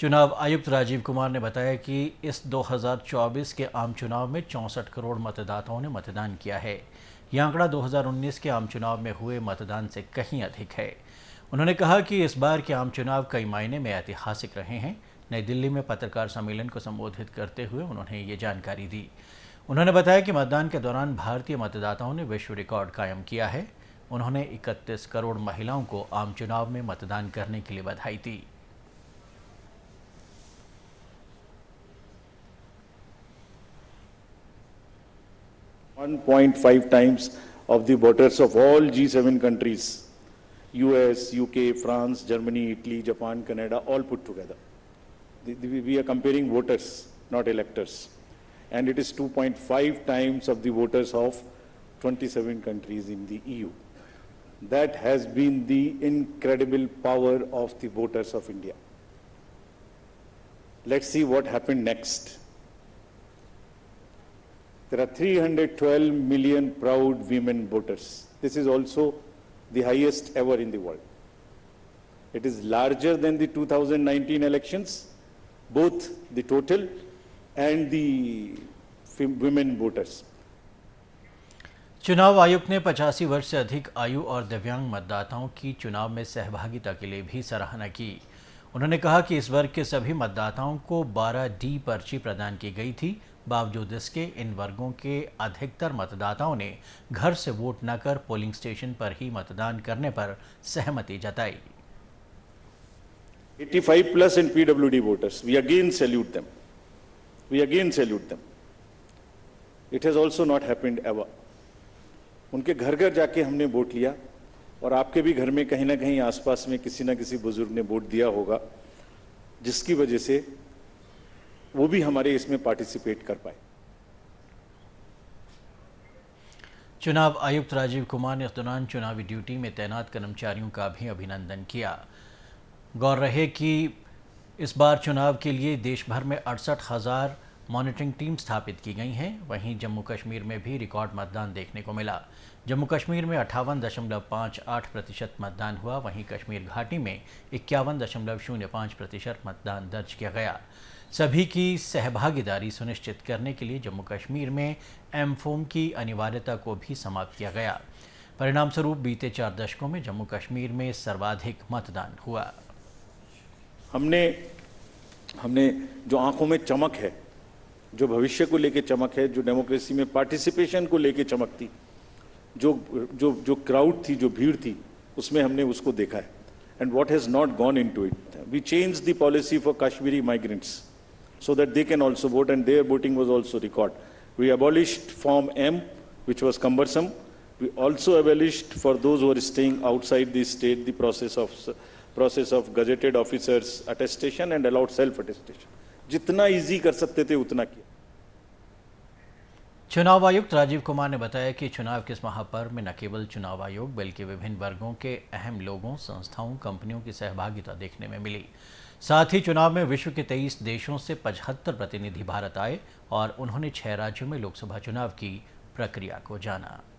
चुनाव आयुक्त राजीव कुमार ने बताया कि इस 2024 के आम चुनाव में 64 करोड़ मतदाताओं ने मतदान किया है। यह आंकड़ा 2019 के आम चुनाव में हुए मतदान से कहीं अधिक है। उन्होंने कहा कि इस बार के आम चुनाव कई मायने में ऐतिहासिक रहे हैं। नई दिल्ली में पत्रकार सम्मेलन को संबोधित करते हुए उन्होंने ये जानकारी दी। उन्होंने बताया कि मतदान के दौरान भारतीय मतदाताओं ने विश्व रिकॉर्ड कायम किया है। उन्होंने 31 करोड़ महिलाओं को आम चुनाव में मतदान करने के लिए बधाई दी। 1.5 times of the voters of all G7 countries, US, UK, France, Germany, Italy, Japan, Canada, all put together. We are comparing voters, not electors. And it is 2.5 times of the voters of 27 countries in the EU. That has been the incredible power of the voters of India. Let's see what happened next. There are 312 million proud women voters. This is also the highest ever in the world. It is larger than the 2019 elections, both the total and the women voters. चुनाव आयुक्त ने 85 वर्ष से अधिक आयु और दिव्यांग मतदाताओं की चुनाव में सहभागिता के लिए भी सराहना की। उन्होंने कहा कि इस वर्ग के सभी मतदाताओं को 12D पर्ची प्रदान की गई थी। बावजूद इसके इन वर्गों के अधिकतर मतदाताओं ने घर से वोट न कर पोलिंग स्टेशन पर ही मतदान करने पर सहमति जताई। 85 plus and PWD voters, we again salute them. We again salute them. It has also not happened ever. उनके घर घर जाके हमने वोट लिया और आपके भी घर में कहीं ना कहीं आसपास में किसी ना किसी बुजुर्ग ने वोट दिया होगा, जिसकी वजह से वो भी हमारे इसमें पार्टिसिपेट कर पाए। चुनाव आयुक्त राजीव कुमार ने इस दौरान चुनावी ड्यूटी में तैनात कर्मचारियों का भी अभिनंदन किया। गौर रहे कि इस बार चुनाव के लिए देश भर में 68,000 मॉनिटरिंग टीम स्थापित की गई हैं। वहीं जम्मू कश्मीर में भी रिकॉर्ड मतदान देखने को मिला। जम्मू कश्मीर में 58.58% मतदान हुआ। वहीं कश्मीर घाटी में 51.05% मतदान दर्ज किया गया। सभी की सहभागीदारी सुनिश्चित करने के लिए जम्मू कश्मीर में एमफोम की अनिवार्यता को भी समाप्त किया गया। परिणाम स्वरूप बीते 4 दशकों में जम्मू कश्मीर में सर्वाधिक मतदान हुआ। हमने जो आंखों में चमक है, जो भविष्य को लेके चमक है, जो डेमोक्रेसी में पार्टिसिपेशन को लेके चमक थी, जो क्राउड थी, जो भीड़ थी, उसमें हमने उसको देखा है। And what has not gone into it, we change the policy for Kashmiri migrants so that they can also vote, and their voting was also record. We abolished Form M, which was cumbersome. We also abolished for those who are staying outside the state the process of gazetted officers attestation and allowed self attestation. जितना easy कर सकते थे उतना किया। चुनाव आयुक्त राजीव कुमार ने बताया कि चुनाव के इस महापर्व में न केवल चुनाव आयोग बल्कि विभिन्न वर्गों के अहम लोगों, संस्थाओं, कंपनियों की सहभागिता देखने में मिली। साथ ही चुनाव में विश्व के 23 देशों से 75 प्रतिनिधि भारत आए और उन्होंने 6 राज्यों में लोकसभा चुनाव की प्रक्रिया को जाना।